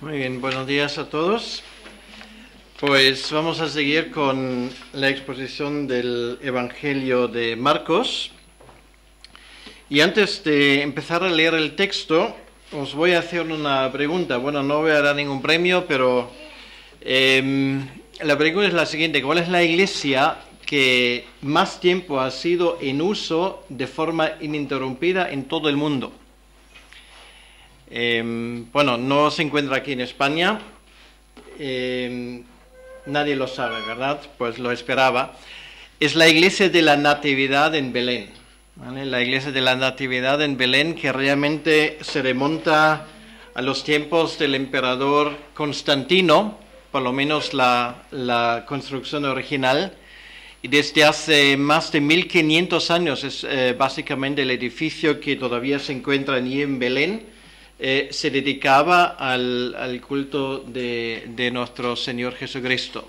Muy bien, buenos días a todos. Pues vamos a seguir con la exposición del Evangelio de Marcos. Y antes de empezar a leer el texto, os voy a hacer una pregunta. Bueno, no voy a dar ningún premio, pero la pregunta es la siguiente. ¿Cuál es la iglesia que más tiempo ha sido en uso de forma ininterrumpida en todo el mundo? Bueno, no se encuentra aquí en España. Nadie lo sabe, ¿verdad? Pues lo esperaba. Es la iglesia de la Natividad en Belén, ¿vale? La iglesia de la Natividad en Belén, que realmente se remonta a los tiempos del emperador Constantino, por lo menos la construcción original, y desde hace más de 1500 años es básicamente el edificio que todavía se encuentra allí en Belén. Se dedicaba al culto de nuestro Señor Jesucristo.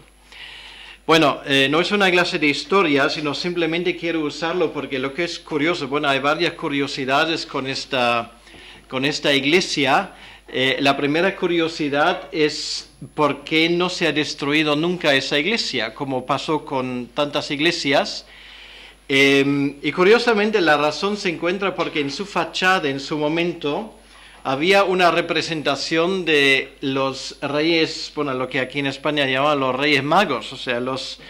Bueno, no es una clase de historia, sino simplemente quiero usarlo porque lo que es curioso, bueno, hay varias curiosidades con esta iglesia. La primera curiosidad es por qué no se ha destruido nunca esa iglesia, como pasó con tantas iglesias. Y curiosamente la razón se encuentra porque en su fachada, en su momento, había una representación de los reyes, bueno, lo que aquí en España llaman los reyes magos, o sea, los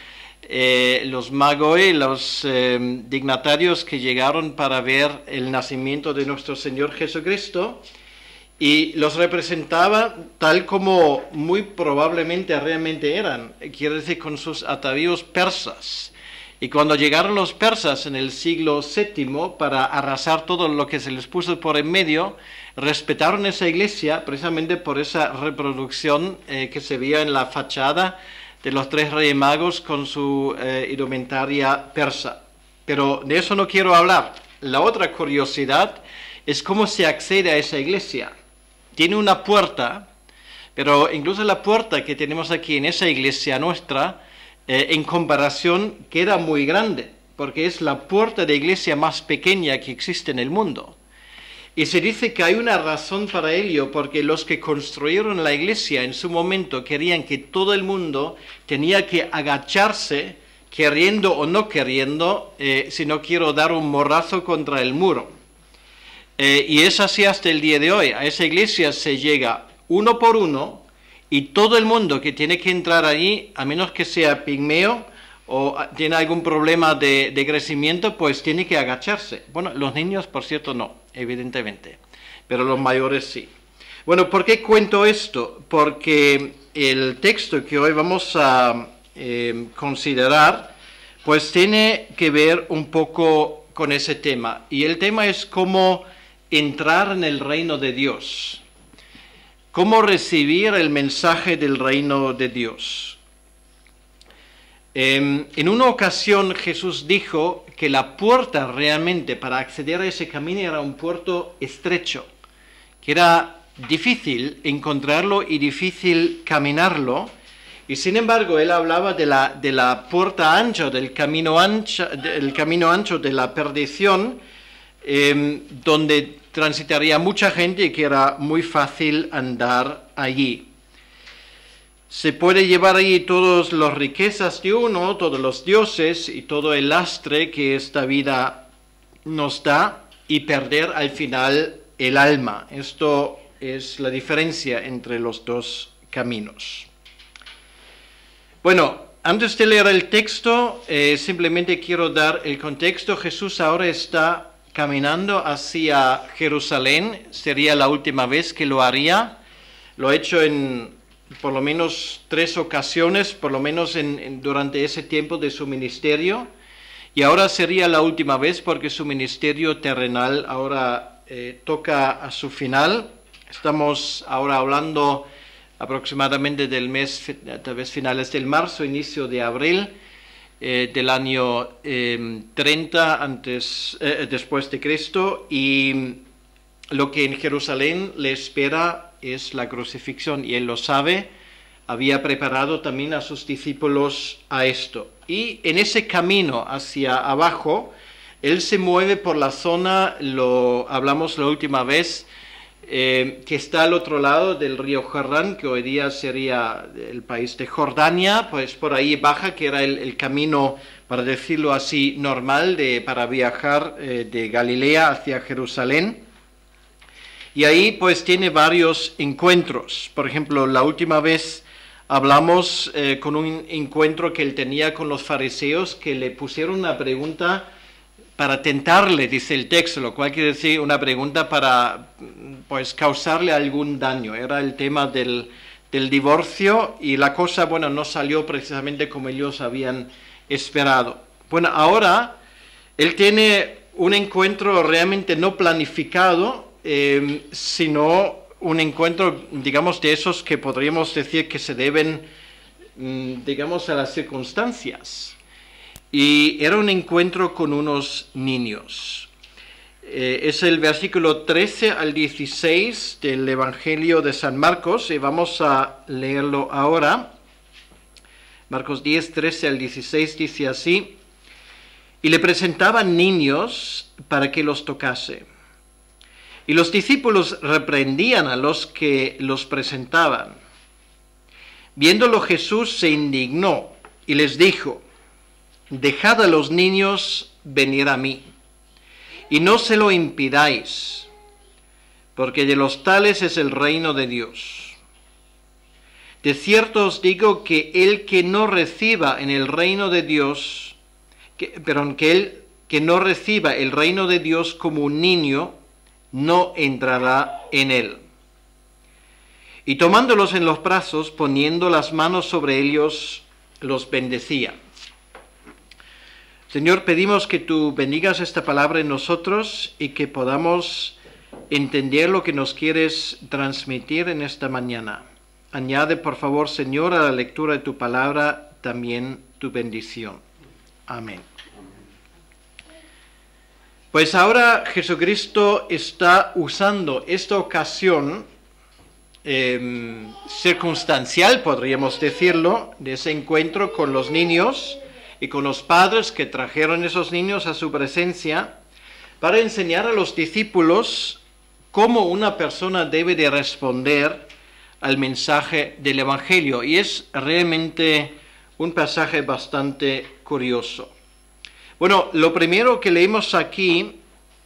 magoi, los dignatarios que llegaron para ver el nacimiento de nuestro Señor Jesucristo, y los representaba tal como muy probablemente realmente eran, quiere decir con sus atavíos persas. Y cuando llegaron los persas en el siglo VII para arrasar todo lo que se les puso por en medio, respetaron esa iglesia precisamente por esa reproducción que se veía en la fachada de los tres reyes magos con su indumentaria persa. Pero de eso no quiero hablar. La otra curiosidad es cómo se accede a esa iglesia. Tiene una puerta, pero incluso la puerta que tenemos aquí en esa iglesia nuestra, en comparación, queda muy grande, porque es la puerta de iglesia más pequeña que existe en el mundo. Y se dice que hay una razón para ello, porque los que construyeron la iglesia en su momento querían que todo el mundo tenía que agacharse, queriendo o no queriendo, si no quiero dar un morrazo contra el muro. Y es así hasta el día de hoy. A esa iglesia se llega uno por uno, y todo el mundo que tiene que entrar allí, a menos que sea pigmeo o tiene algún problema de crecimiento, pues tiene que agacharse. Bueno, los niños, por cierto, no, evidentemente, pero los mayores sí. Bueno, ¿por qué cuento esto? Porque el texto que hoy vamos a considerar, pues tiene que ver un poco con ese tema. Y el tema es cómo entrar en el reino de Dios. ¿Cómo recibir el mensaje del reino de Dios? En una ocasión Jesús dijo que la puerta realmente para acceder a ese camino era un puerto estrecho, que era difícil encontrarlo y difícil caminarlo, y sin embargo él hablaba de la puerta ancha, del camino ancho de la perdición, donde transitaría mucha gente y que era muy fácil andar allí. Se puede llevar allí todas las riquezas de uno, todos los dioses y todo el lastre que esta vida nos da y perder al final el alma. Esto es la diferencia entre los dos caminos. Bueno, antes de leer el texto, simplemente quiero dar el contexto. Jesús ahora está caminando hacia Jerusalén, sería la última vez que lo haría. Lo ha hecho en por lo menos 3 ocasiones, por lo menos durante ese tiempo de su ministerio, y ahora sería la última vez porque su ministerio terrenal ahora toca a su final. Estamos ahora hablando aproximadamente del mes, tal vez finales del marzo, inicio de abril, del año 30 después de Cristo, y lo que en Jerusalén le espera es la crucifixión, y él lo sabe. Había preparado también a sus discípulos a esto, y en ese camino hacia abajo él se mueve por la zona, lo hablamos la última vez, que está al otro lado del río Jordán, que hoy día sería el país de Jordania, pues por ahí baja, que era el camino, para decirlo así, normal para viajar de Galilea hacia Jerusalén. Y ahí pues tiene varios encuentros. Por ejemplo, la última vez hablamos con un encuentro que él tenía con los fariseos, que le pusieron una pregunta para tentarle, dice el texto, lo cual quiere decir una pregunta para pues causarle algún daño. Era el tema del divorcio y la cosa, bueno, no salió precisamente como ellos habían esperado. Bueno, ahora él tiene un encuentro realmente no planificado, sino un encuentro, digamos, de esos que podríamos decir que se deben, digamos, a las circunstancias. Y era un encuentro con unos niños. Es el versículo 13 al 16 del Evangelio de San Marcos, y vamos a leerlo ahora. Marcos 10, 13 al 16 dice así: y le presentaban niños para que los tocase. Y los discípulos reprendían a los que los presentaban. Viéndolo Jesús se indignó y les dijo: dejad a los niños venir a mí, y no se lo impidáis, porque de los tales es el reino de Dios. De cierto os digo que el que no reciba en el reino de Dios, que no reciba el reino de Dios como un niño, no entrará en él. Y tomándolos en los brazos, poniendo las manos sobre ellos, los bendecía. Señor, pedimos que tú bendigas esta palabra en nosotros y que podamos entender lo que nos quieres transmitir en esta mañana. Añade, por favor, Señor, a la lectura de tu palabra también tu bendición. Amén. Pues ahora Jesucristo está usando esta ocasión circunstancial, podríamos decirlo, de ese encuentro con los niños y con los padres que trajeron esos niños a su presencia, para enseñar a los discípulos cómo una persona debe de responder al mensaje del Evangelio. Y es realmente un pasaje bastante curioso. Bueno, lo primero que leemos aquí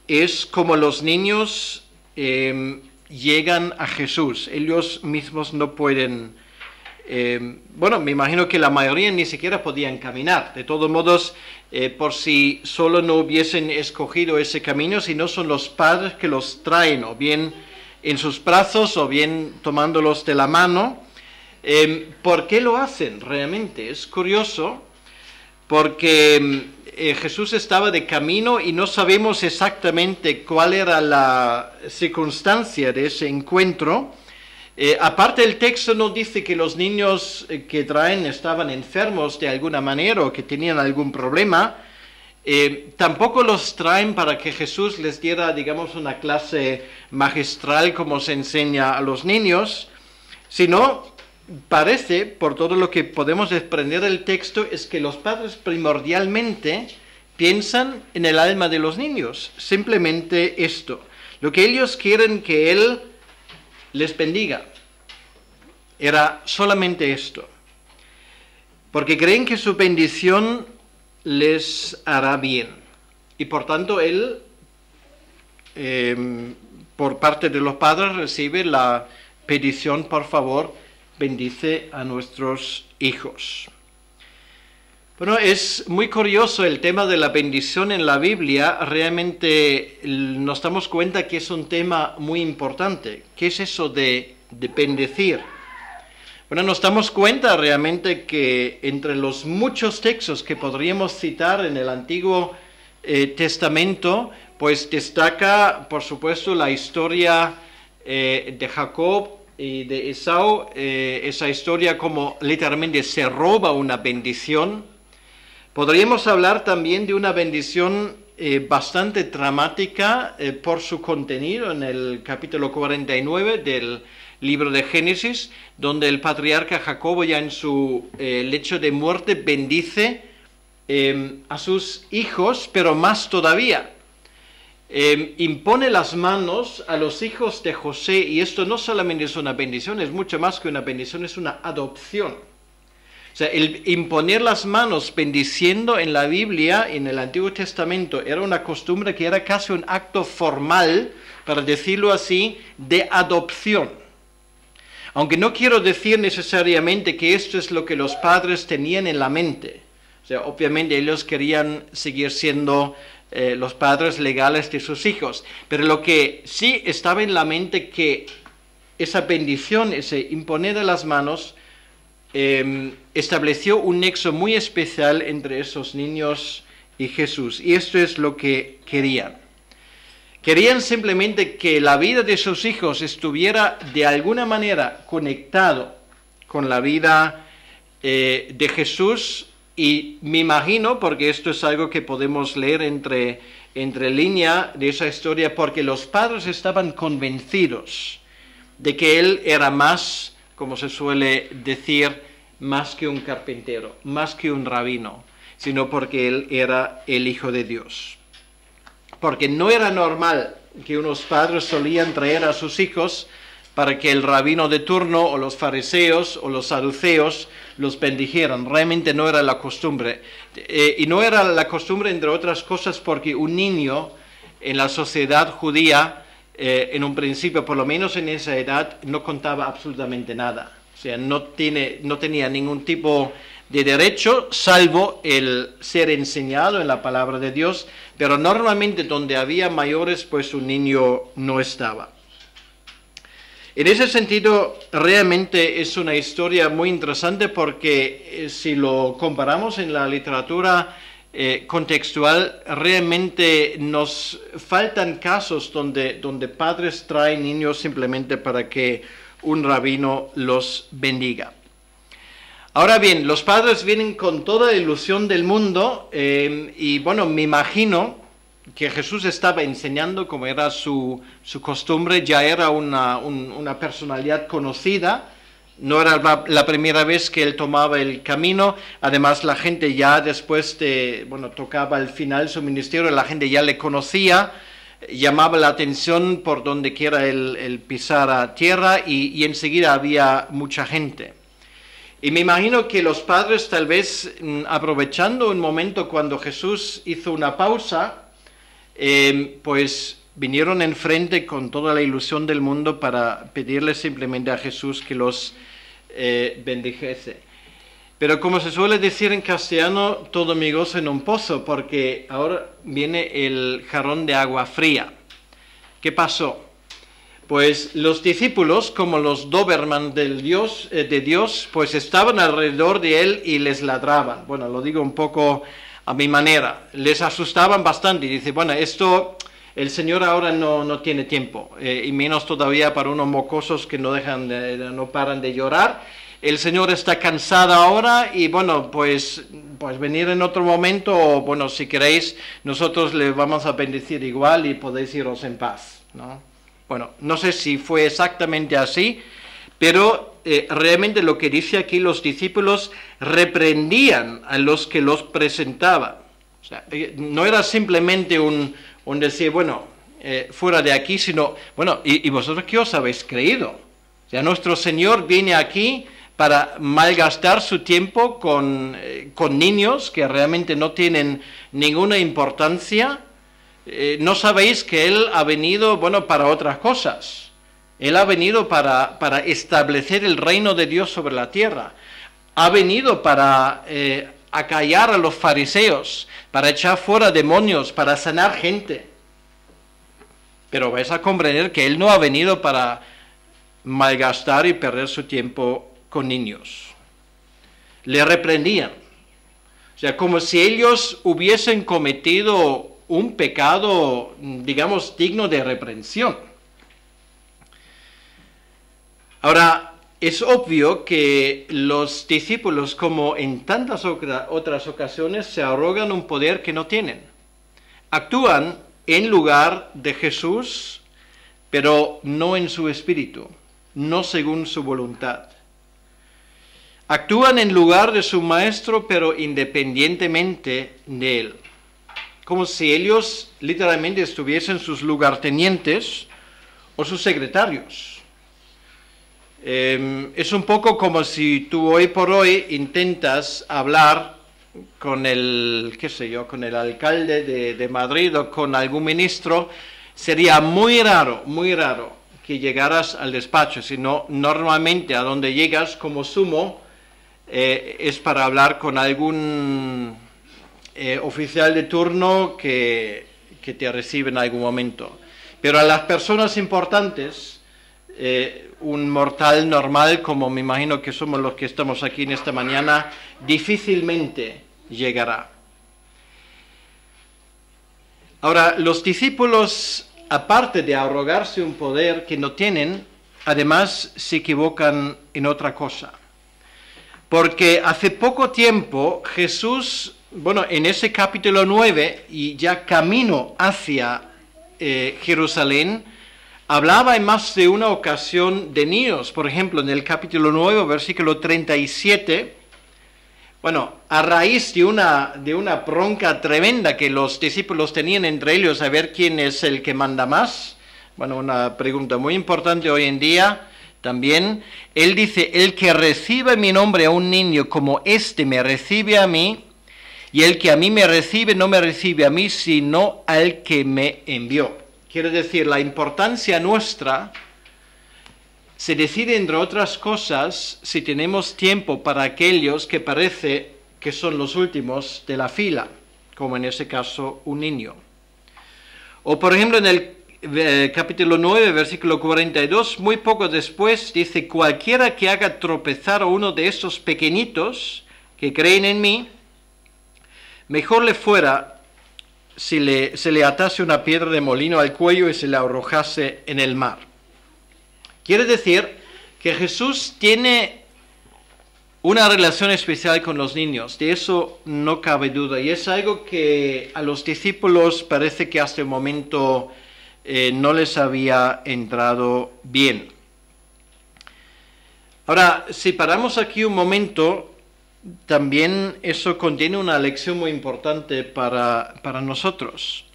es cómo los niños llegan a Jesús. Ellos mismos no pueden... bueno, me imagino que la mayoría ni siquiera podían caminar. De todos modos, por si solo no hubiesen escogido ese camino, si no son los padres que los traen, o bien en sus brazos, o bien tomándolos de la mano. ¿Por qué lo hacen realmente? Es curioso, porque Jesús estaba de camino y no sabemos exactamente cuál era la circunstancia de ese encuentro. Aparte, el texto no dice que los niños que traen estaban enfermos de alguna manera o que tenían algún problema. Tampoco los traen para que Jesús les diera, digamos, una clase magistral como se enseña a los niños, sino parece, por todo lo que podemos desprender del texto, es que los padres primordialmente piensan en el alma de los niños. Simplemente esto. Lo que ellos quieren que Él les bendiga. Era solamente esto. Porque creen que su bendición les hará bien. Y por tanto Él, por parte de los padres, recibe la petición: por favor, bendice a nuestros hijos. Bueno, es muy curioso el tema de la bendición en la Biblia. Realmente nos damos cuenta que es un tema muy importante. ¿Qué es eso de bendecir? Bueno, nos damos cuenta realmente que entre los muchos textos que podríamos citar en el Antiguo Testamento, pues destaca, por supuesto, la historia de Jacob y de Esaú, esa historia como literalmente se roba una bendición. Podríamos hablar también de una bendición bastante dramática por su contenido en el capítulo 49 del libro de Génesis, donde el patriarca Jacob, ya en su lecho de muerte, bendice a sus hijos, pero más todavía. impone las manos a los hijos de José, y esto no solamente es una bendición, es mucho más que una bendición, es una adopción. O sea, el imponer las manos bendiciendo en la Biblia, en el Antiguo Testamento, era una costumbre que era casi un acto formal, para decirlo así, de adopción. Aunque no quiero decir necesariamente que esto es lo que los padres tenían en la mente. O sea, obviamente ellos querían seguir siendo los padres legales de sus hijos, pero lo que sí estaba en la mente, que esa bendición, ese imponer de las manos, estableció un nexo muy especial entre esos niños y Jesús, y esto es lo que querían. Querían simplemente que la vida de sus hijos estuviera de alguna manera conectado con la vida de Jesús, y me imagino, porque esto es algo que podemos leer entre línea de esa historia, porque los padres estaban convencidos de que él era más, como se suele decir, más que un carpintero, más que un rabino, sino porque él era el Hijo de Dios. Porque no era normal que unos padres solían traer a sus hijos para que el rabino de turno, o los fariseos, o los saduceos, los bendijeran. Realmente no era la costumbre. Y no era la costumbre, entre otras cosas, porque un niño en la sociedad judía, en un principio, por lo menos en esa edad, no contaba absolutamente nada. O sea, no tenía ningún tipo de derecho, salvo el ser enseñado en la palabra de Dios, pero normalmente donde había mayores, pues un niño no estaba. En ese sentido, realmente es una historia muy interesante, porque si lo comparamos en la literatura contextual, realmente nos faltan casos donde padres traen niños simplemente para que un rabino los bendiga. Ahora bien, los padres vienen con toda la ilusión del mundo, y bueno, me imagino que Jesús estaba enseñando, como era su costumbre. Ya era una personalidad conocida, no era la primera vez que él tomaba el camino. Además, la gente ya después tocaba al final su ministerio, la gente ya le conocía, llamaba la atención por donde quiera él pisara tierra, y enseguida había mucha gente. Y me imagino que los padres, tal vez aprovechando un momento cuando Jesús hizo una pausa, pues vinieron enfrente con toda la ilusión del mundo para pedirle simplemente a Jesús que los bendijese. Pero como se suele decir en castellano, todo mi gozo en un pozo, porque ahora viene el jarrón de agua fría. ¿Qué pasó? Pues los discípulos, como los Doberman de Dios, pues estaban alrededor de él y les ladraban. Bueno, lo digo un poco a mi manera. Les asustaban bastante y dice, bueno, esto el Señor ahora no tiene tiempo, y menos todavía para unos mocosos que no paran de llorar. El Señor está cansado ahora, y bueno, pues venir en otro momento, o bueno, si queréis, nosotros le vamos a bendecir igual y podéis iros en paz, ¿no? Bueno, no sé si fue exactamente así, pero realmente lo que dice aquí, los discípulos reprendían a los que los presentaban. O sea, no era simplemente un decir, bueno, fuera de aquí, sino, bueno, ¿y vosotros qué os habéis creído? O sea, nuestro Señor viene aquí para malgastar su tiempo con niños que realmente no tienen ninguna importancia. ¿No sabéis que Él ha venido, bueno, para otras cosas? Él ha venido para establecer el reino de Dios sobre la tierra. Ha venido para acallar a los fariseos, para echar fuera demonios, para sanar gente. Pero vais a comprender que Él no ha venido para malgastar y perder su tiempo con niños. Le reprendían. O sea, como si ellos hubiesen cometido un pecado, digamos, digno de reprensión. Ahora, es obvio que los discípulos, como en tantas otras ocasiones, se arrogan un poder que no tienen. Actúan en lugar de Jesús, pero no en su espíritu, no según su voluntad. Actúan en lugar de su maestro, pero independientemente de él. como si ellos literalmente estuviesen sus lugartenientes o sus secretarios. Es un poco como si tú hoy por hoy intentas hablar con el, qué sé yo, con el alcalde de Madrid o con algún ministro. Sería muy raro que llegaras al despacho, sino normalmente a donde llegas como sumo es para hablar con algún oficial de turno que te recibe en algún momento. Pero a las personas importantes, un mortal normal, como me imagino que somos los que estamos aquí en esta mañana, difícilmente llegará. Ahora, los discípulos, aparte de arrogarse un poder que no tienen, además se equivocan en otra cosa. Porque hace poco tiempo Jesús, bueno, en ese capítulo 9, y ya camino hacia Jerusalén, hablaba en más de una ocasión de niños. Por ejemplo, en el capítulo 9, versículo 37, bueno, a raíz de una bronca tremenda que los discípulos tenían entre ellos a ver quién es el que manda más, bueno, una pregunta muy importante hoy en día también, él dice, el que recibe mi nombre a un niño como este me recibe a mí, y el que a mí me recibe no me recibe a mí, sino al que me envió. Quiere decir, la importancia nuestra se decide, entre otras cosas, si tenemos tiempo para aquellos que parece que son los últimos de la fila, como en ese caso un niño. O por ejemplo en el capítulo 9, versículo 42, muy poco después dice, cualquiera que haga tropezar a uno de estos pequeñitos que creen en mí, mejor le fuera si se le atase una piedra de molino al cuello y se le arrojase en el mar. Quiere decir que Jesús tiene una relación especial con los niños, de eso no cabe duda, y es algo que a los discípulos parece que hasta el momento no les había entrado bien. Ahora, si paramos aquí un momento, también eso contiene una lección muy importante para nosotros.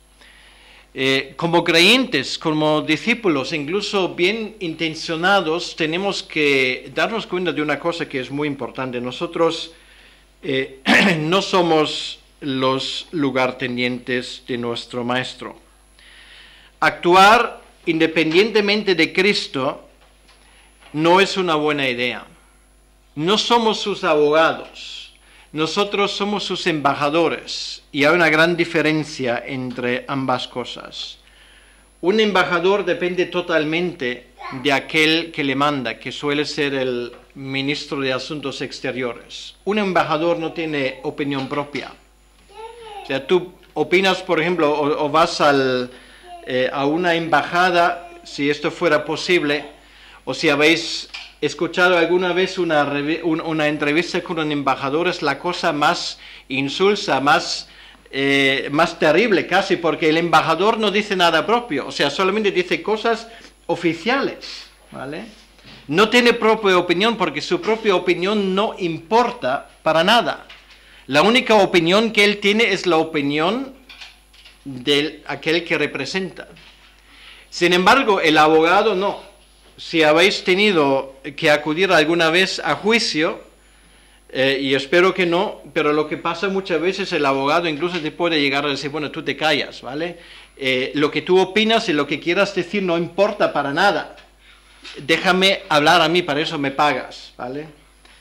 Como creyentes, como discípulos, incluso bien intencionados, tenemos que darnos cuenta de una cosa que es muy importante. Nosotros no somos los lugartenientes de nuestro Maestro. Actuar independientemente de Cristo no es una buena idea. No somos sus abogados, nosotros somos sus embajadores, y hay una gran diferencia entre ambas cosas. Un embajador depende totalmente de aquel que le manda, que suele ser el ministro de Asuntos Exteriores. Un embajador no tiene opinión propia. O sea, tú opinas, por ejemplo, o vas a una embajada, si esto fuera posible, o si habéis escuchado alguna vez una entrevista con un embajador, es la cosa más insulsa, más terrible casi, porque el embajador no dice nada propio, o sea, solamente dice cosas oficiales, ¿vale? No tiene propia opinión porque su propia opinión no importa para nada. La única opinión que él tiene es la opinión de aquel que representa. Sin embargo, el abogado no. Si habéis tenido que acudir alguna vez a juicio, y espero que no, pero lo que pasa muchas veces, el abogado incluso te puede llegar a decir, bueno, tú te callas, ¿vale? Lo que tú opinas y lo que quieras decir no importa para nada. Déjame hablar a mí, para eso me pagas, ¿vale?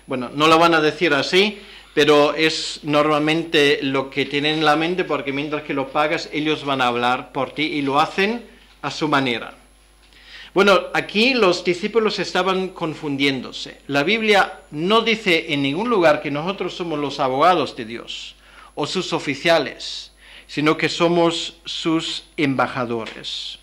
Bueno, no lo van a decir así, pero es normalmente lo que tienen en la mente, porque mientras que lo pagas, ellos van a hablar por ti y lo hacen a su manera. Bueno, aquí los discípulos estaban confundiéndose. La Biblia no dice en ningún lugar que nosotros somos los abogados de Dios o sus oficiales, sino que somos sus embajadores.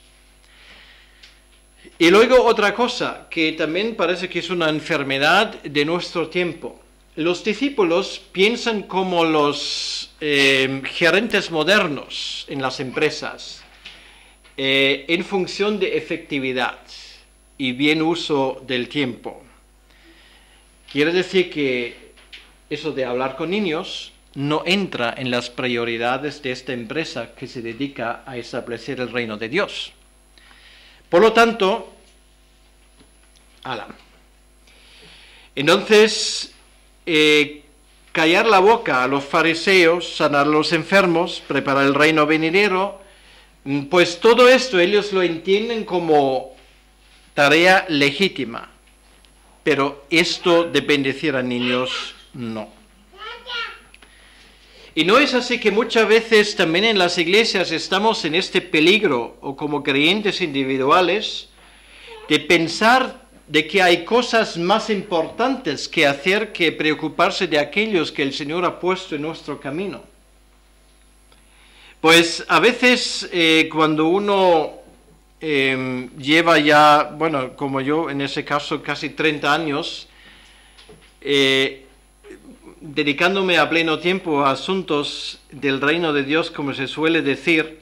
Y luego otra cosa que también parece que es una enfermedad de nuestro tiempo. Los discípulos piensan como los gerentes modernos en las empresas, en función de efectividad y bien uso del tiempo. Quiere decir que eso de hablar con niños no entra en las prioridades de esta empresa que se dedica a establecer el reino de Dios. Por lo tanto, entonces, callar la boca a los fariseos, sanar a los enfermos, preparar el reino venidero, pues todo esto ellos lo entienden como tarea legítima, pero esto de bendecir a niños, no. Y no es así que muchas veces también en las iglesias estamos en este peligro, o como creyentes individuales, de pensar de que hay cosas más importantes que hacer que preocuparse de aquellos que el Señor ha puesto en nuestro camino. Pues a veces cuando uno lleva ya, bueno, como yo en ese caso casi 30 años, dedicándome a pleno tiempo a asuntos del reino de Dios, como se suele decir,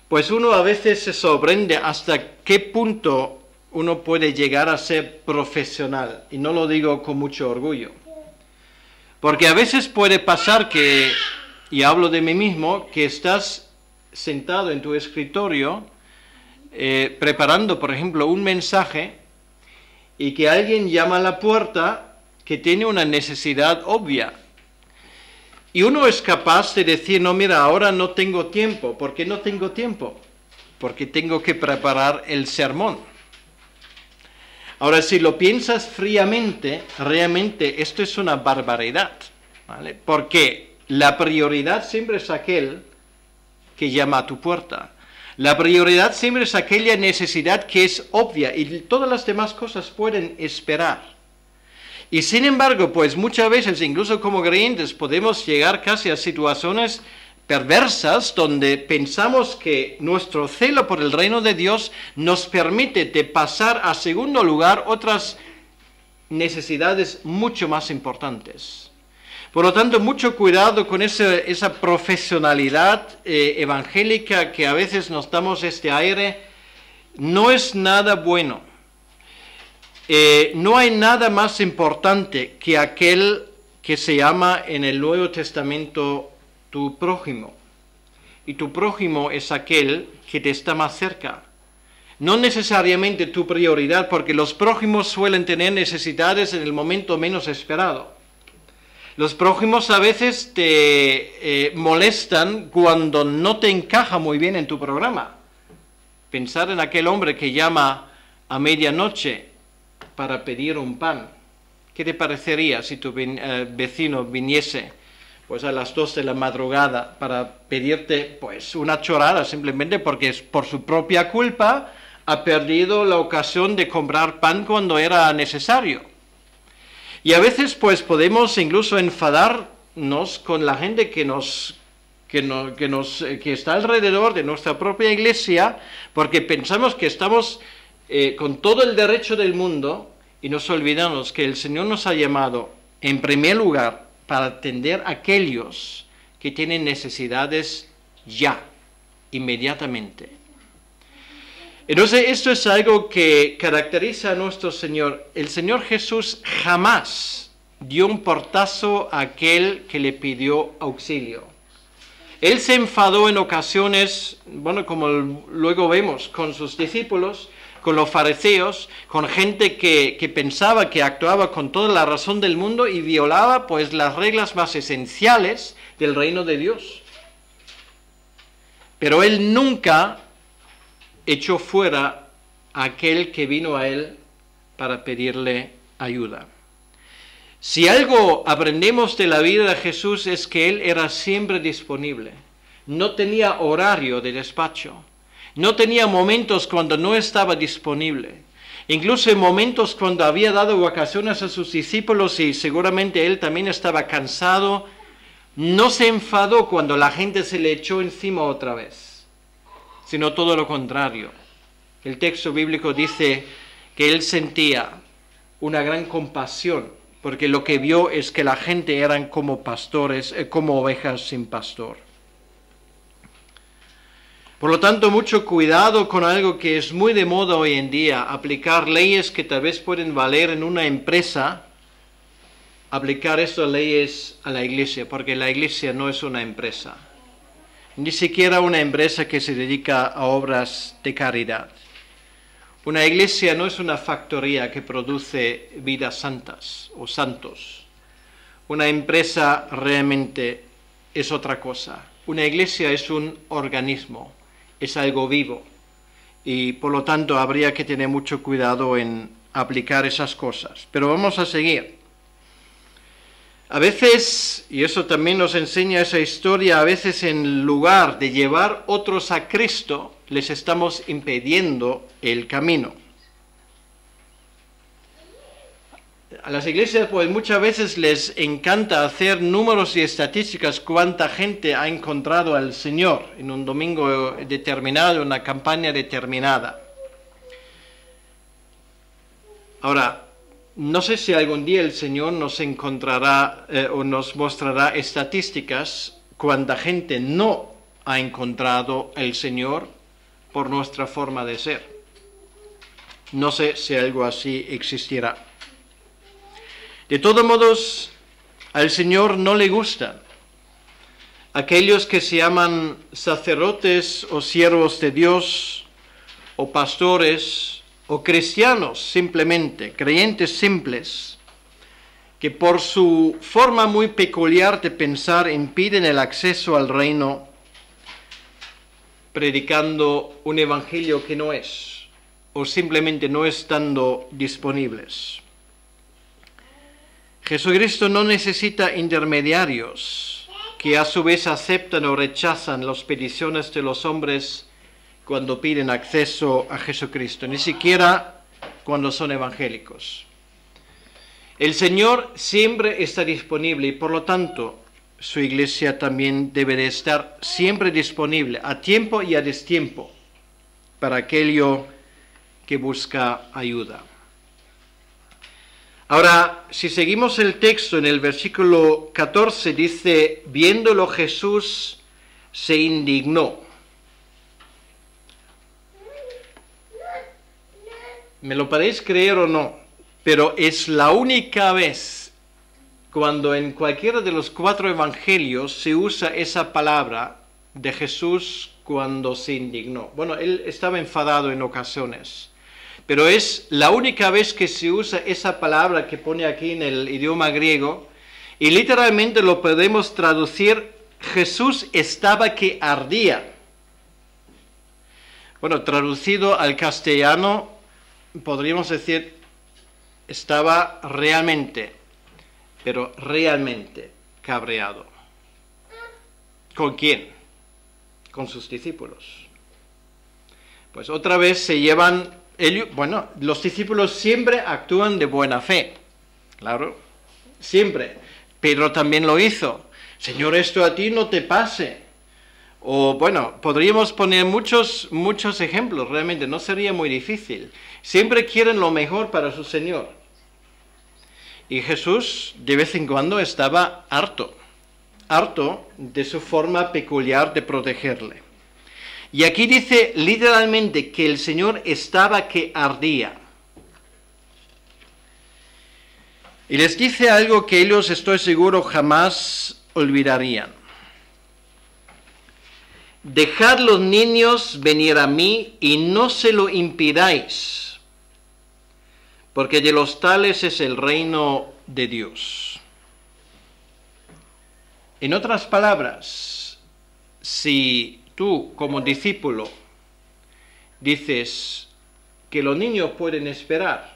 pues uno a veces se sorprende hasta qué punto uno puede llegar a ser profesional, y no lo digo con mucho orgullo, porque a veces puede pasar que, y hablo de mí mismo, que estás sentado en tu escritorio preparando, por ejemplo, un mensaje, y que alguien llama a la puerta que tiene una necesidad obvia. Y uno es capaz de decir, no, mira, ahora no tengo tiempo. ¿Por qué no tengo tiempo? Porque tengo que preparar el sermón. Ahora, si lo piensas fríamente, realmente esto es una barbaridad, ¿vale? Porque la prioridad siempre es aquel que llama a tu puerta. La prioridad siempre es aquella necesidad que es obvia y todas las demás cosas pueden esperar. Y sin embargo, pues muchas veces, incluso como creyentes, podemos llegar casi a situaciones perversas donde pensamos que nuestro celo por el reino de Dios nos permite de pasar a segundo lugar otras necesidades mucho más importantes. Por lo tanto, mucho cuidado con esa profesionalidad evangélica que a veces nos damos este aire. No es nada bueno. No hay nada más importante que aquel que se llama en el Nuevo Testamento tu prójimo. Y tu prójimo es aquel que te está más cerca. No necesariamente tu prioridad, porque los prójimos suelen tener necesidades en el momento menos esperado. Los prójimos a veces te molestan cuando no te encaja muy bien en tu programa. Pensar en aquel hombre que llama a medianoche para pedir un pan. ¿Qué te parecería si tu vecino viniese pues a las 2 de la madrugada para pedirte pues una chorrada simplemente porque es por su propia culpa ha perdido la ocasión de comprar pan cuando era necesario? Y a veces pues podemos incluso enfadarnos con la gente que está alrededor de nuestra propia iglesia porque pensamos que estamos con todo el derecho del mundo y nos olvidamos que el Señor nos ha llamado en primer lugar para atender a aquellos que tienen necesidades ya, inmediatamente. Entonces esto es algo que caracteriza a nuestro Señor. El Señor Jesús jamás dio un portazo a aquel que le pidió auxilio. Él se enfadó en ocasiones, bueno, como luego vemos, con sus discípulos, con los fariseos, con gente que pensaba que actuaba con toda la razón del mundo y violaba pues las reglas más esenciales del reino de Dios. Pero él nunca echó fuera a aquel que vino a él para pedirle ayuda. Si algo aprendemos de la vida de Jesús es que él era siempre disponible. No tenía horario de despacho. No tenía momentos cuando no estaba disponible. Incluso en momentos cuando había dado vacaciones a sus discípulos y seguramente él también estaba cansado, no se enfadó cuando la gente se le echó encima otra vez, sino todo lo contrario. El texto bíblico dice que él sentía una gran compasión, porque lo que vio es que la gente eran como pastores, como ovejas sin pastor. Por lo tanto, mucho cuidado con algo que es muy de moda hoy en día, aplicar leyes que tal vez pueden valer en una empresa aplicar estas leyes a la iglesia, porque la iglesia no es una empresa, ni siquiera una empresa que se dedica a obras de caridad. Una iglesia no es una factoría que produce vidas santas o santos. Una empresa realmente es otra cosa. Una iglesia es un organismo, es algo vivo, y por lo tanto habría que tener mucho cuidado en aplicar esas cosas. Pero vamos a seguir. A veces, y eso también nos enseña esa historia, a veces en lugar de llevar otros a Cristo, les estamos impidiendo el camino. A las iglesias pues muchas veces les encanta hacer números y estadísticas cuánta gente ha encontrado al Señor en un domingo determinado, en una campaña determinada. Ahora, no sé si algún día el Señor nos encontrará o nos mostrará estadísticas cuánta gente no ha encontrado al Señor por nuestra forma de ser. No sé si algo así existirá. De todos modos, al Señor no le gustan aquellos que se llaman sacerdotes o siervos de Dios, o pastores, o cristianos simplemente, creyentes simples, que por su forma muy peculiar de pensar impiden el acceso al reino, predicando un evangelio que no es, o simplemente no estando disponibles. Jesucristo no necesita intermediarios que a su vez aceptan o rechazan las peticiones de los hombres cuando piden acceso a Jesucristo, ni siquiera cuando son evangélicos. El Señor siempre está disponible y por lo tanto su iglesia también debe de estar siempre disponible, a tiempo y a destiempo, para aquello que busca ayuda. Ahora, si seguimos el texto en el versículo 14, dice, viéndolo Jesús se indignó. Me lo podéis creer o no, pero es la única vez cuando en cualquiera de los 4 evangelios se usa esa palabra de Jesús cuando se indignó. Bueno, él estaba enfadado en ocasiones, pero es la única vez que se usa esa palabra que pone aquí en el idioma griego, y literalmente lo podemos traducir, Jesús estaba que ardía. Bueno, traducido al castellano, podríamos decir, estaba realmente, pero realmente cabreado. ¿Con quién? Con sus discípulos. Pues otra vez se llevan, bueno, los discípulos siempre actúan de buena fe, claro, siempre. Pedro también lo hizo. Señor, esto a ti no te pase. O bueno, podríamos poner muchos ejemplos, realmente no sería muy difícil. Siempre quieren lo mejor para su Señor. Y Jesús de vez en cuando estaba harto de su forma peculiar de protegerle. Y aquí dice literalmente que el Señor estaba que ardía. Y les dice algo que ellos, estoy seguro, jamás olvidarían. Dejad los niños venir a mí y no se lo impidáis, porque de los tales es el reino de Dios. En otras palabras, si tú como discípulo dices que los niños pueden esperar,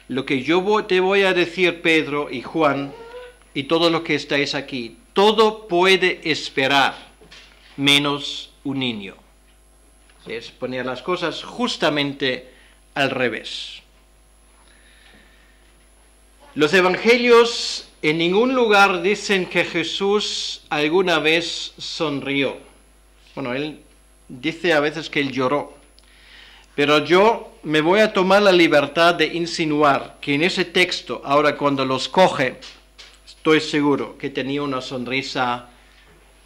lo que yo te voy a decir, Pedro y Juan, y todos los que estáis aquí, todo puede esperar, menos un niño. Es poner las cosas justamente al revés. Los evangelios en ningún lugar dicen que Jesús alguna vez sonrió. Bueno, él dice a veces que él lloró. Pero yo me voy a tomar la libertad de insinuar que en ese texto, ahora cuando los coge, estoy seguro que tenía una sonrisa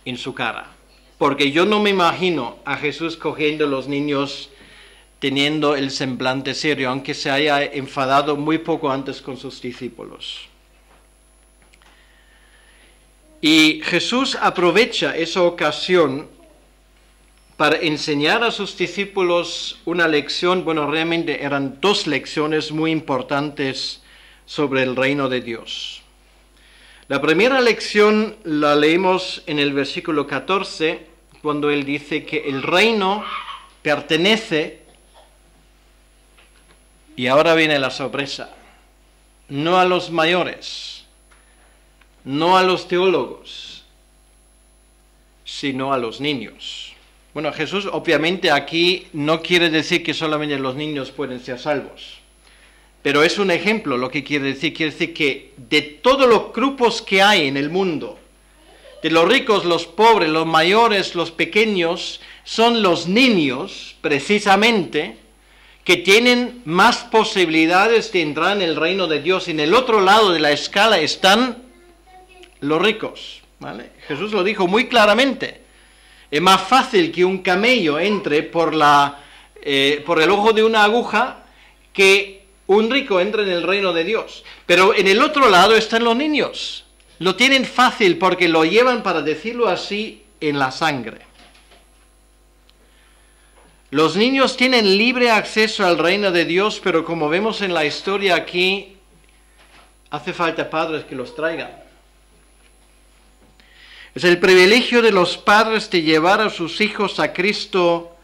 en su cara. Porque yo no me imagino a Jesús cogiendo a los niños teniendo el semblante serio, aunque se haya enfadado muy poco antes con sus discípulos. Y Jesús aprovecha esa ocasión para enseñar a sus discípulos una lección, bueno, realmente eran dos lecciones muy importantes sobre el reino de Dios. La primera lección la leemos en el versículo 14, cuando él dice que el reino pertenece, y ahora viene la sorpresa, no a los mayores, no a los teólogos, sino a los niños. Bueno, Jesús obviamente aquí no quiere decir que solamente los niños pueden ser salvos, pero es un ejemplo lo que quiere decir que de todos los grupos que hay en el mundo, de los ricos, los pobres, los mayores, los pequeños, son los niños precisamente que tienen más posibilidades de entrar en el reino de Dios. Y en el otro lado de la escala están los ricos, ¿vale? Jesús lo dijo muy claramente. Es más fácil que un camello entre por el ojo de una aguja que un rico entre en el reino de Dios. Pero en el otro lado están los niños. Lo tienen fácil porque lo llevan, para decirlo así, en la sangre. Los niños tienen libre acceso al reino de Dios, pero como vemos en la historia aquí, hace falta padres que los traigan. Es el privilegio de los padres de llevar a sus hijos a Cristo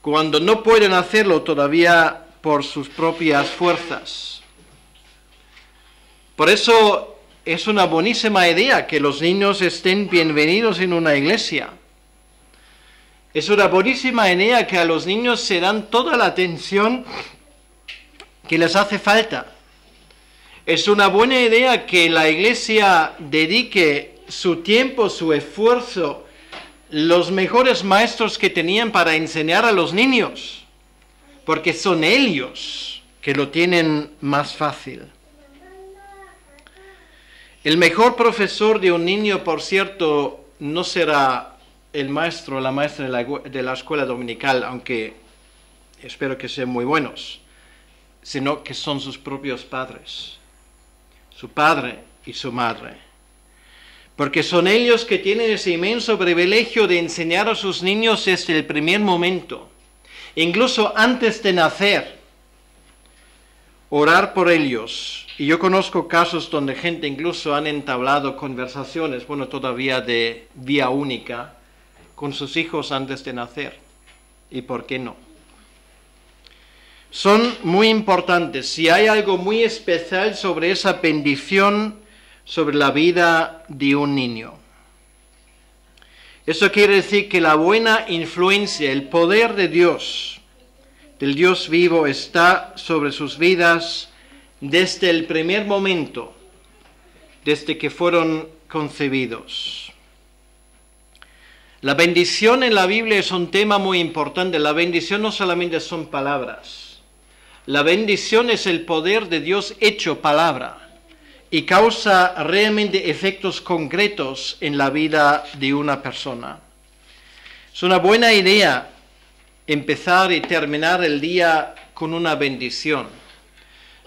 cuando no pueden hacerlo todavía por sus propias fuerzas. Por eso es una buenísima idea que los niños estén bienvenidos en una iglesia. Es una buenísima idea que a los niños se dan toda la atención que les hace falta. Es una buena idea que la iglesia dedique su tiempo, su esfuerzo, los mejores maestros que tenían para enseñar a los niños, porque son ellos que lo tienen más fácil. El mejor profesor de un niño, por cierto, no será el maestro o la maestra de la escuela dominical, aunque espero que sean muy buenos, sino que son sus propios padres, su padre y su madre. Porque son ellos que tienen ese inmenso privilegio de enseñar a sus niños desde el primer momento, incluso antes de nacer, orar por ellos. Y yo conozco casos donde gente incluso han entablado conversaciones, bueno, todavía de vía única, con sus hijos antes de nacer. ¿Y por qué no? Son muy importantes. Si hay algo muy especial sobre esa bendición, sobre la vida de un niño. Eso quiere decir que la buena influencia, el poder de Dios, del Dios vivo, está sobre sus vidas desde el primer momento, desde que fueron concebidos. La bendición en la Biblia es un tema muy importante. La bendición no solamente son palabras. La bendición es el poder de Dios hecho palabra y causa realmente efectos concretos en la vida de una persona. Es una buena idea empezar y terminar el día con una bendición.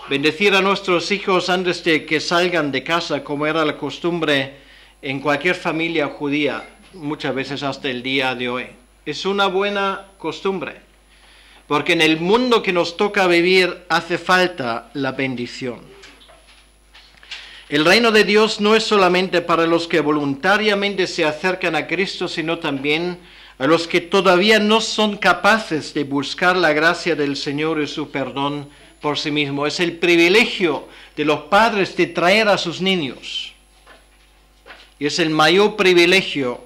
Bendecir a nuestros hijos antes de que salgan de casa, como era la costumbre en cualquier familia judía, muchas veces hasta el día de hoy. Es una buena costumbre, porque en el mundo que nos toca vivir hace falta la bendición. El reino de Dios no es solamente para los que voluntariamente se acercan a Cristo, sino también a los que todavía no son capaces de buscar la gracia del Señor y su perdón por sí mismo. Es el privilegio de los padres de traer a sus niños. Y es el mayor privilegio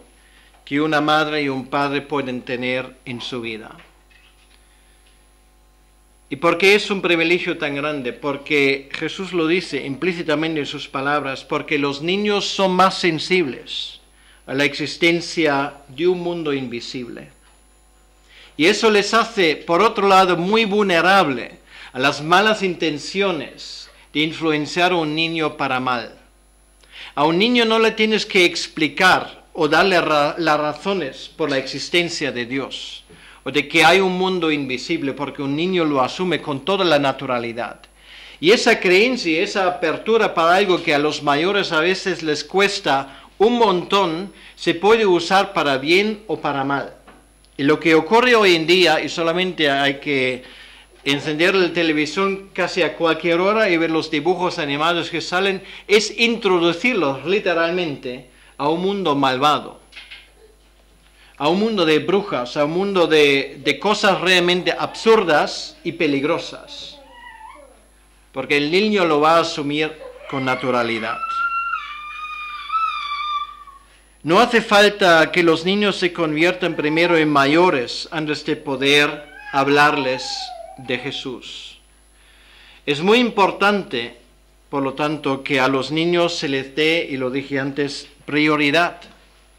que una madre y un padre pueden tener en su vida. ¿Y por qué es un privilegio tan grande? Porque Jesús lo dice implícitamente en sus palabras, porque los niños son más sensibles a la existencia de un mundo invisible. Y eso les hace, por otro lado, muy vulnerable a las malas intenciones de influenciar a un niño para mal. A un niño no le tienes que explicar o darle las razones por la existencia de Dios, o de que hay un mundo invisible, porque un niño lo asume con toda la naturalidad. Y esa creencia, esa apertura para algo que a los mayores a veces les cuesta un montón, se puede usar para bien o para mal. Y lo que ocurre hoy en día, y solamente hay que encender la televisión casi a cualquier hora y ver los dibujos animados que salen, es introducirlos literalmente a un mundo malvado, a un mundo de brujas, a un mundo de cosas realmente absurdas y peligrosas, porque el niño lo va a asumir con naturalidad. No hace falta que los niños se conviertan primero en mayores antes de poder hablarles de Jesús. Es muy importante, por lo tanto, que a los niños se les dé, y lo dije antes, prioridad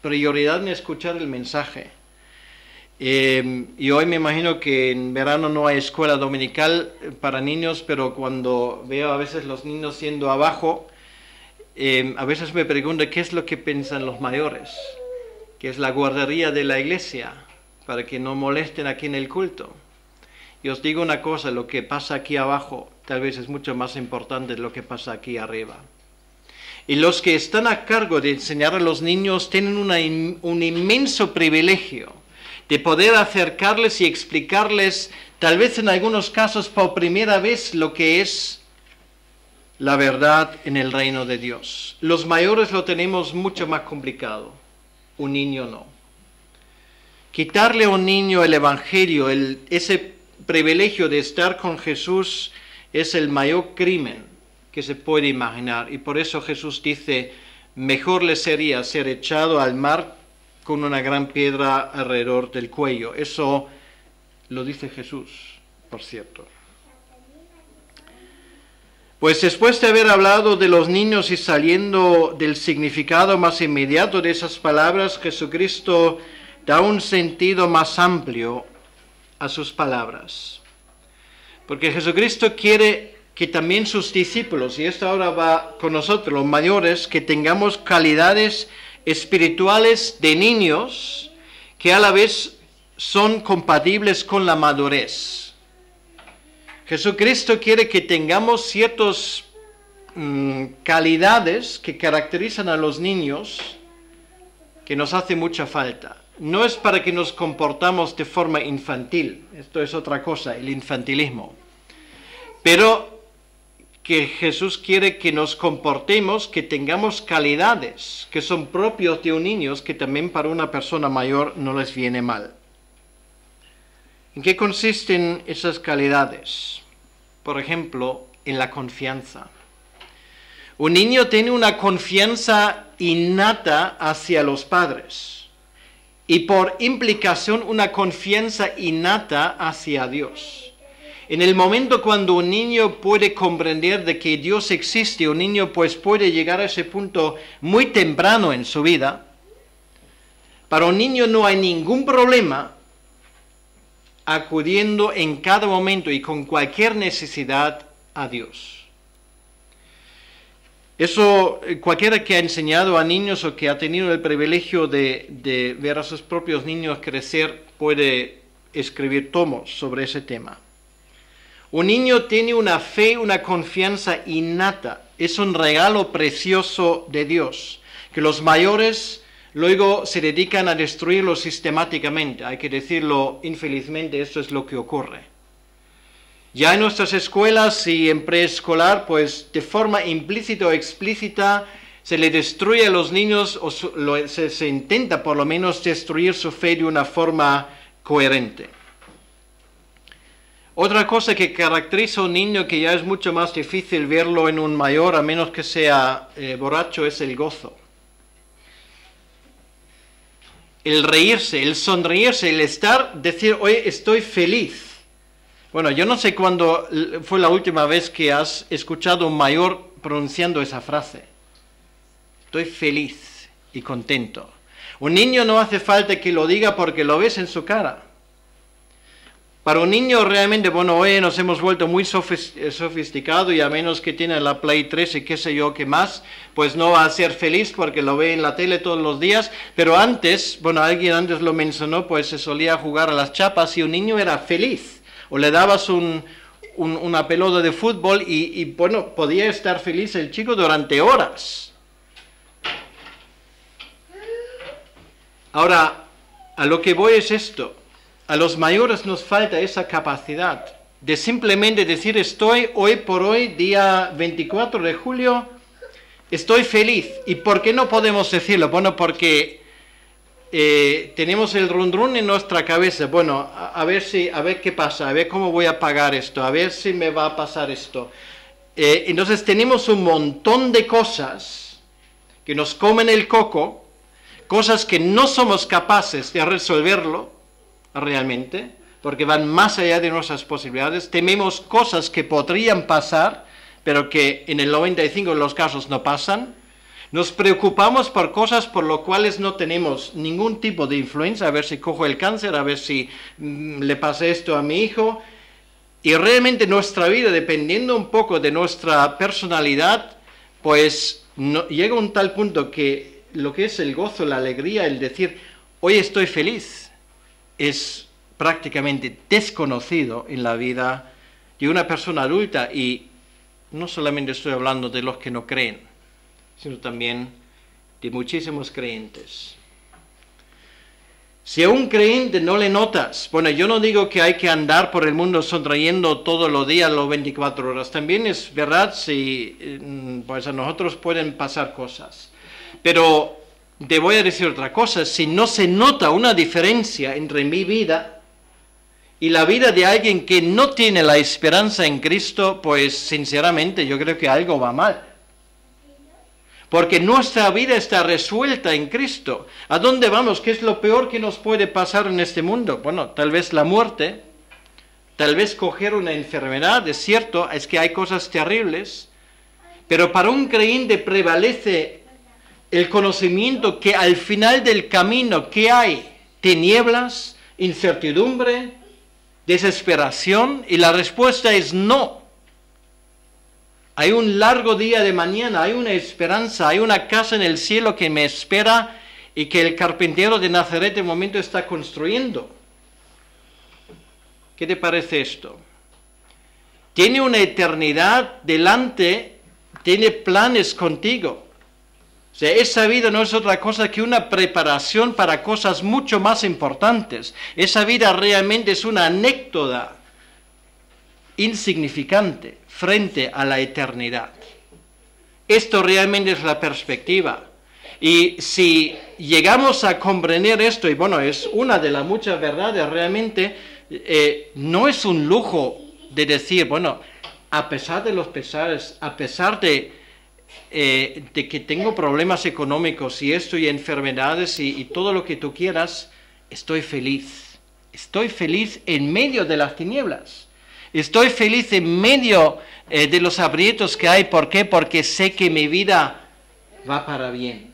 en escuchar el mensaje. Y hoy me imagino que en verano no hay escuela dominical para niños, pero cuando veo a veces los niños yendo abajo, a veces me pregunto qué es lo que piensan los mayores, que es la guardería de la iglesia, para que no molesten aquí en el culto. Y os digo una cosa, lo que pasa aquí abajo tal vez es mucho más importante de lo que pasa aquí arriba. Y los que están a cargo de enseñar a los niños tienen un inmenso privilegio de poder acercarles y explicarles, tal vez en algunos casos por primera vez, lo que es la verdad en el reino de Dios. Los mayores lo tenemos mucho más complicado, un niño no. Quitarle a un niño el evangelio, ese privilegio de estar con Jesús, es el mayor crimen que se puede imaginar. Y por eso Jesús dice, mejor le sería ser echado al mar con una gran piedra alrededor del cuello. Eso lo dice Jesús, por cierto. Pues después de haber hablado de los niños y saliendo del significado más inmediato de esas palabras, Jesucristo da un sentido más amplio a sus palabras. Porque Jesucristo quiere que también sus discípulos, y esto ahora va con nosotros, los mayores, que tengamos calidades espirituales de niños que a la vez son compatibles con la madurez. Jesucristo quiere que tengamos ciertas calidades que caracterizan a los niños que nos hace mucha falta. No es para que nos comportamos de forma infantil, esto es otra cosa, el infantilismo. Pero que Jesús quiere que nos comportemos, que tengamos calidades que son propios de un niño, que también para una persona mayor no les viene mal. ¿En qué consisten esas calidades? Por ejemplo, en la confianza. Un niño tiene una confianza innata hacia los padres y por implicación una confianza innata hacia Dios. En el momento cuando un niño puede comprender de que Dios existe, un niño pues puede llegar a ese punto muy temprano en su vida. Para un niño no hay ningún problema acudiendo en cada momento y con cualquier necesidad a Dios. Eso cualquiera que ha enseñado a niños o que ha tenido el privilegio de ver a sus propios niños crecer puede escribir tomos sobre ese tema. Un niño tiene una fe, una confianza innata. Es un regalo precioso de Dios, que los mayores luego se dedican a destruirlo sistemáticamente. Hay que decirlo, infelizmente, esto es lo que ocurre. Ya en nuestras escuelas y en preescolar, pues de forma implícita o explícita, se le destruye a los niños, o se intenta por lo menos destruir su fe de una forma coherente. Otra cosa que caracteriza a un niño, que ya es mucho más difícil verlo en un mayor, a menos que sea borracho, es el gozo. El reírse, el sonreírse, el decir, oye, estoy feliz. Bueno, yo no sé cuándo fue la última vez que has escuchado a un mayor pronunciando esa frase. Estoy feliz y contento. Un niño no hace falta que lo diga porque lo ves en su cara. Para un niño realmente, bueno, hoy nos hemos vuelto muy sofisticados y a menos que tiene la Play 3 y qué sé yo qué más, pues no va a ser feliz porque lo ve en la tele todos los días. Pero antes, bueno, alguien antes lo mencionó, pues se solía jugar a las chapas y un niño era feliz. O le dabas una pelota de fútbol y bueno, podía estar feliz el chico durante horas. Ahora, a lo que voy es esto. A los mayores nos falta esa capacidad de simplemente decir estoy hoy por hoy, día 24 de julio, estoy feliz. ¿Y por qué no podemos decirlo? Bueno, porque tenemos el run run en nuestra cabeza. Bueno, a ver qué pasa, a ver cómo voy a pagar esto, a ver si me va a pasar esto. Entonces tenemos un montón de cosas que nos comen el coco, cosas que no somos capaces de resolverlo realmente, porque van más allá de nuestras posibilidades. Tememos cosas que podrían pasar, pero que en el 95% de los casos no pasan. Nos preocupamos por cosas por las cuales no tenemos ningún tipo de influencia, a ver si cojo el cáncer, a ver si le pasa esto a mi hijo. Y realmente nuestra vida, dependiendo un poco de nuestra personalidad, pues llega a un tal punto que lo que es el gozo, la alegría, el decir, hoy estoy feliz, es prácticamente desconocido en la vida de una persona adulta. Y no solamente estoy hablando de los que no creen, sino también de muchísimos creyentes. Si a un creyente no le notas, bueno, yo no digo que hay que andar por el mundo sonriendo todos los días, las 24 horas. También es verdad, pues a nosotros pueden pasar cosas. Pero te voy a decir otra cosa, si no se nota una diferencia entre mi vida y la vida de alguien que no tiene la esperanza en Cristo, pues sinceramente yo creo que algo va mal. Porque nuestra vida está resuelta en Cristo. ¿A dónde vamos? ¿Qué es lo peor que nos puede pasar en este mundo? Bueno, tal vez la muerte, tal vez coger una enfermedad, es cierto, es que hay cosas terribles, pero para un creyente prevalece el conocimiento que al final del camino, ¿qué hay? Tinieblas, incertidumbre, desesperación, y la respuesta es no. Hay un largo día de mañana, hay una esperanza, hay una casa en el cielo que me espera y que el carpintero de Nazaret de momento está construyendo. ¿Qué te parece esto? Tiene una eternidad delante, tiene planes contigo. O sea, esa vida no es otra cosa que una preparación para cosas mucho más importantes. Esa vida realmente es una anécdota insignificante frente a la eternidad. Esto realmente es la perspectiva. Y si llegamos a comprender esto, y bueno, es una de las muchas verdades realmente, no es un lujo de decir, bueno, a pesar de los pesares, a pesar de que tengo problemas económicos y esto y enfermedades y todo lo que tú quieras, estoy feliz. Estoy feliz en medio de las tinieblas. Estoy feliz en medio de los aprietos que hay. ¿Por qué? Porque sé que mi vida va para bien,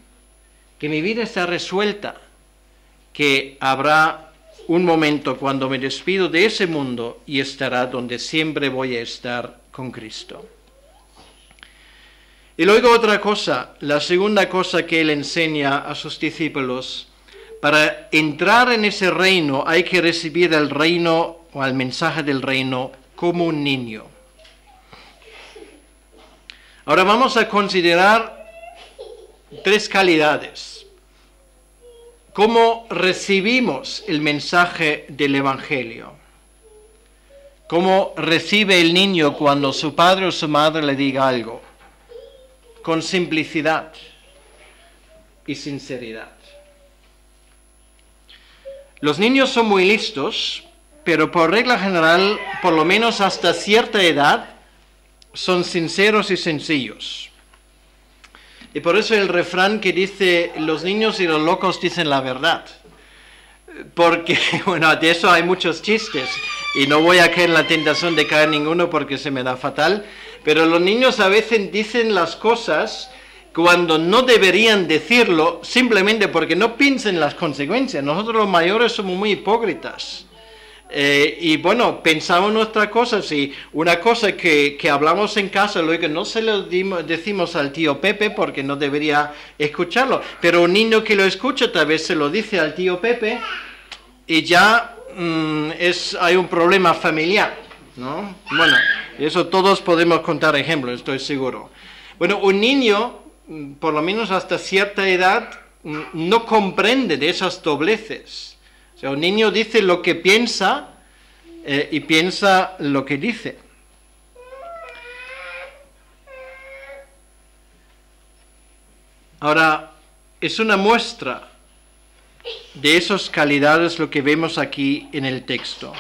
que mi vida está resuelta, que habrá un momento cuando me despido de ese mundo y estará donde siempre voy a estar con Cristo. Y luego otra cosa, la segunda cosa que él enseña a sus discípulos: para entrar en ese reino hay que recibir el reino o el mensaje del reino como un niño. Ahora vamos a considerar tres calidades. ¿Cómo recibimos el mensaje del Evangelio? ¿Cómo recibe el niño cuando su padre o su madre le diga algo? Con simplicidad y sinceridad. Los niños son muy listos, pero por regla general, por lo menos hasta cierta edad, son sinceros y sencillos. Y por eso el refrán que dice, los niños y los locos dicen la verdad. Porque, bueno, de eso hay muchos chistes, y no voy a caer en la tentación de caer ninguno porque se me da fatal, pero los niños a veces dicen las cosas cuando no deberían decirlo, simplemente porque no piensan en las consecuencias. Nosotros los mayores somos muy hipócritas. Y bueno, pensamos nuestras cosas, y una cosa que hablamos en casa, luego no se lo decimos al tío Pepe porque no debería escucharlo, pero un niño que lo escucha tal vez se lo dice al tío Pepe y ya hay un problema familiar, ¿no? Bueno, eso todos podemos contar ejemplos, estoy seguro. Bueno, un niño, por lo menos hasta cierta edad, no comprende de esas dobleces. O sea, un niño dice lo que piensa y piensa lo que dice. Ahora, es una muestra de esas calidades lo que vemos aquí en el texto.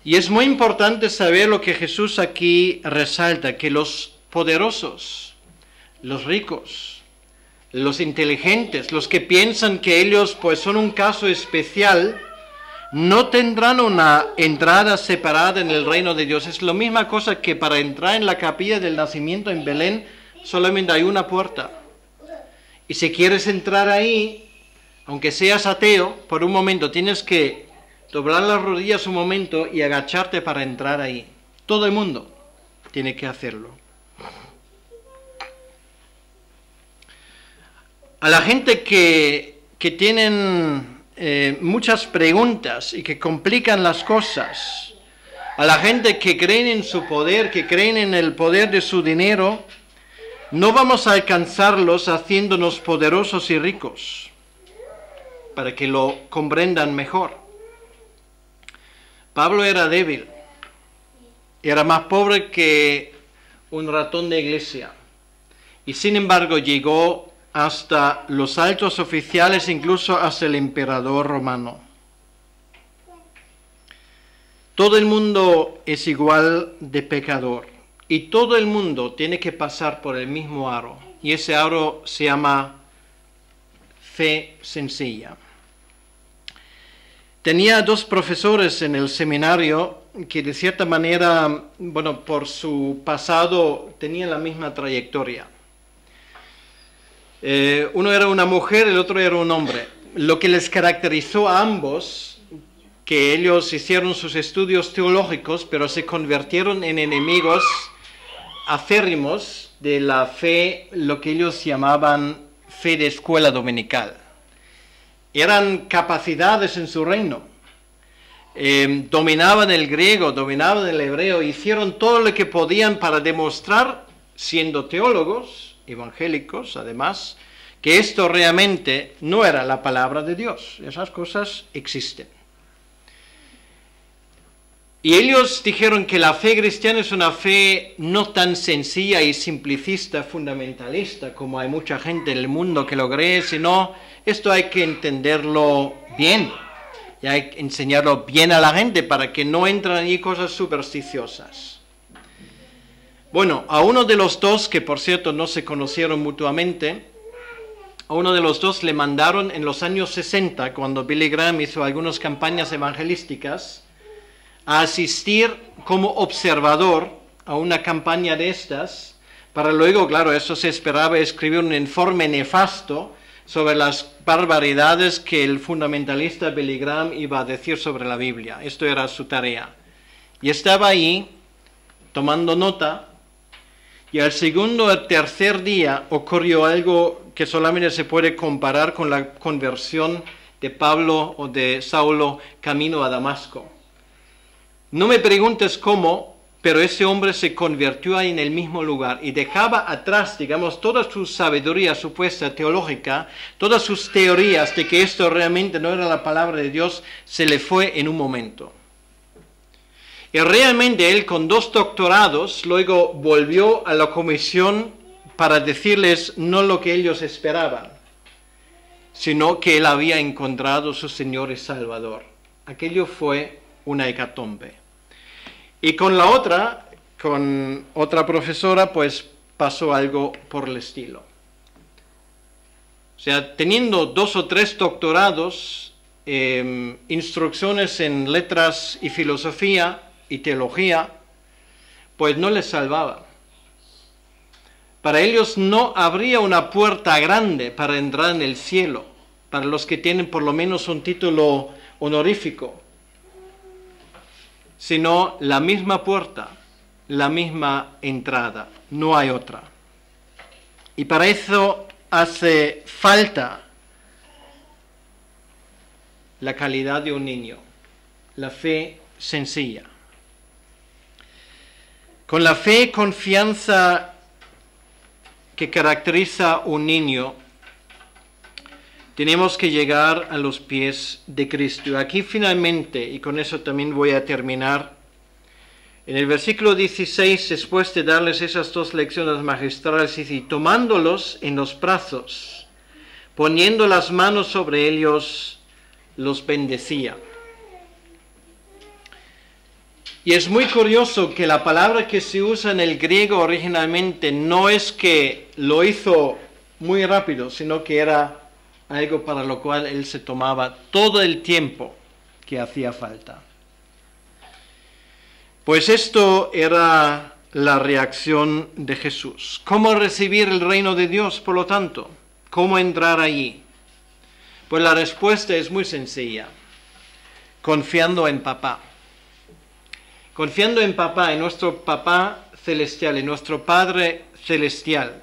Y es muy importante saber lo que Jesús aquí resalta, que los poderosos, los ricos, los inteligentes, los que piensan que ellos pues son un caso especial, no tendrán una entrada separada en el reino de Dios. Es la misma cosa que para entrar en la capilla del nacimiento en Belén solamente hay una puerta. Y si quieres entrar ahí, aunque seas ateo, por un momento tienes que doblar las rodillas un momento y agacharte para entrar ahí. Todo el mundo tiene que hacerlo. A la gente que tienen muchas preguntas y que complican las cosas, a la gente que creen en su poder, que creen en el poder de su dinero, no vamos a alcanzarlos haciéndonos poderosos y ricos, para que lo comprendan mejor. Pablo era débil, era más pobre que un ratón de iglesia, y sin embargo llegó hasta los altos oficiales, incluso hasta el emperador romano. Todo el mundo es igual de pecador. Y todo el mundo tiene que pasar por el mismo aro. Y ese aro se llama fe sencilla. Tenía dos profesores en el seminario que de cierta manera, bueno, por su pasado tenían la misma trayectoria. Uno era una mujer, el otro era un hombre. Lo que les caracterizó a ambos, que ellos hicieron sus estudios teológicos, pero se convirtieron en enemigos acérrimos de la fe, lo que ellos llamaban fe de escuela dominical. Eran capacidades en su reino. Dominaban el griego, dominaban el hebreo, hicieron todo lo que podían para demostrar, siendo teólogos, evangélicos además, que esto realmente no era la palabra de Dios. Esas cosas existen. Y ellos dijeron que la fe cristiana es una fe no tan sencilla y simplicista, fundamentalista, como hay mucha gente en el mundo que lo cree, sino esto hay que entenderlo bien, y hay que enseñarlo bien a la gente para que no entren allí cosas supersticiosas. Bueno, a uno de los dos, que por cierto no se conocieron mutuamente, a uno de los dos le mandaron en los años 60, cuando Billy Graham hizo algunas campañas evangelísticas, a asistir como observador a una campaña de estas, para luego, claro, eso se esperaba, escribir un informe nefasto sobre las barbaridades que el fundamentalista Billy Graham iba a decir sobre la Biblia. Esto era su tarea. Y estaba ahí, tomando nota, y al segundo o tercer día ocurrió algo que solamente se puede comparar con la conversión de Pablo o de Saulo camino a Damasco. No me preguntes cómo, pero ese hombre se convirtió ahí en el mismo lugar y dejaba atrás, digamos, toda su sabiduría supuesta teológica, todas sus teorías de que esto realmente no era la palabra de Dios, se le fue en un momento. Y realmente él, con 2 doctorados, luego volvió a la comisión para decirles no lo que ellos esperaban, sino que él había encontrado su Señor y Salvador. Aquello fue una hecatombe. Y con la otra, con otra profesora, pues pasó algo por el estilo. O sea, teniendo 2 o 3 doctorados, instrucciones en letras y filosofía y teología, pues no les salvaba. Para ellos no habría una puerta grande para entrar en el cielo, para los que tienen por lo menos un título honorífico, sino la misma puerta, la misma entrada, no hay otra. Y para eso hace falta la calidad de un niño, la fe sencilla. Con la fe, confianza que caracteriza un niño, tenemos que llegar a los pies de Cristo. Aquí finalmente, y con eso también voy a terminar, en el versículo 16, después de darles esas dos lecciones magistrales, dice, tomándolos en los brazos, poniendo las manos sobre ellos, los bendecía. Y es muy curioso que la palabra que se usa en el griego originalmente no es que lo hizo muy rápido, sino que era algo para lo cual él se tomaba todo el tiempo que hacía falta. Pues esto era la reacción de Jesús. ¿Cómo recibir el reino de Dios, por lo tanto? ¿Cómo entrar allí? Pues la respuesta es muy sencilla. Confiando en papá. Confiando en papá, en nuestro papá celestial, en nuestro Padre celestial.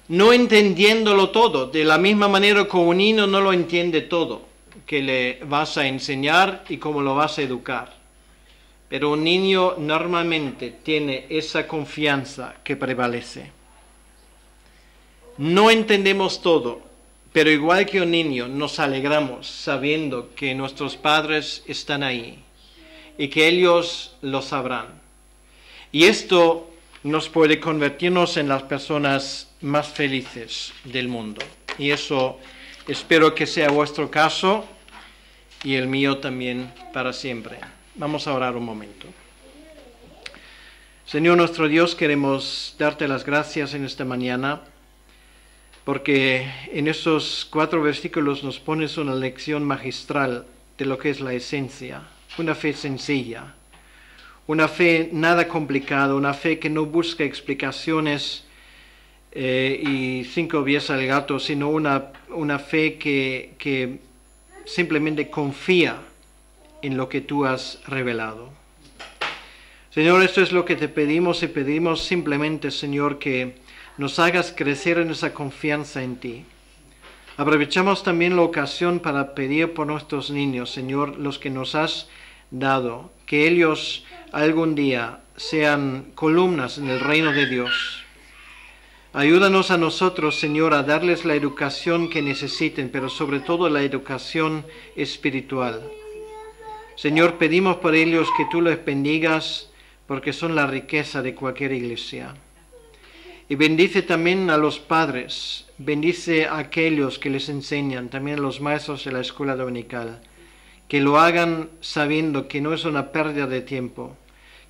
No entendiéndolo todo, de la misma manera como un niño no lo entiende todo, que le vas a enseñar y cómo lo vas a educar. Pero un niño normalmente tiene esa confianza que prevalece. No entendemos todo, pero igual que un niño nos alegramos sabiendo que nuestros padres están ahí y que ellos lo sabrán. Y esto nos puede convertirnos en las personas más felices del mundo. Y eso espero que sea vuestro caso y el mío también para siempre. Vamos a orar un momento. Señor nuestro Dios, queremos darte las gracias en esta mañana, porque en esos 4 versículos nos pones una lección magistral de lo que es la esencia, una fe sencilla, una fe nada complicada, una fe que no busca explicaciones y 5 pies al gato, sino una fe que simplemente confía en lo que tú has revelado. Señor, esto es lo que te pedimos y pedimos simplemente, Señor, que nos hagas crecer en esa confianza en ti. Aprovechamos también la ocasión para pedir por nuestros niños, Señor, los que nos has dado, que ellos algún día sean columnas en el reino de Dios. Ayúdanos a nosotros, Señor, a darles la educación que necesiten, pero sobre todo la educación espiritual. Señor, pedimos por ellos que tú les bendigas, porque son la riqueza de cualquier iglesia. Y bendice también a los padres, bendice a aquellos que les enseñan, también a los maestros de la escuela dominical, que lo hagan sabiendo que no es una pérdida de tiempo,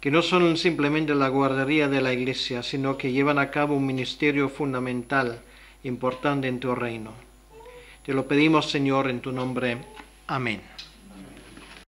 que no son simplemente la guardería de la iglesia, sino que llevan a cabo un ministerio fundamental, importante en tu reino. Te lo pedimos, Señor, en tu nombre. Amén.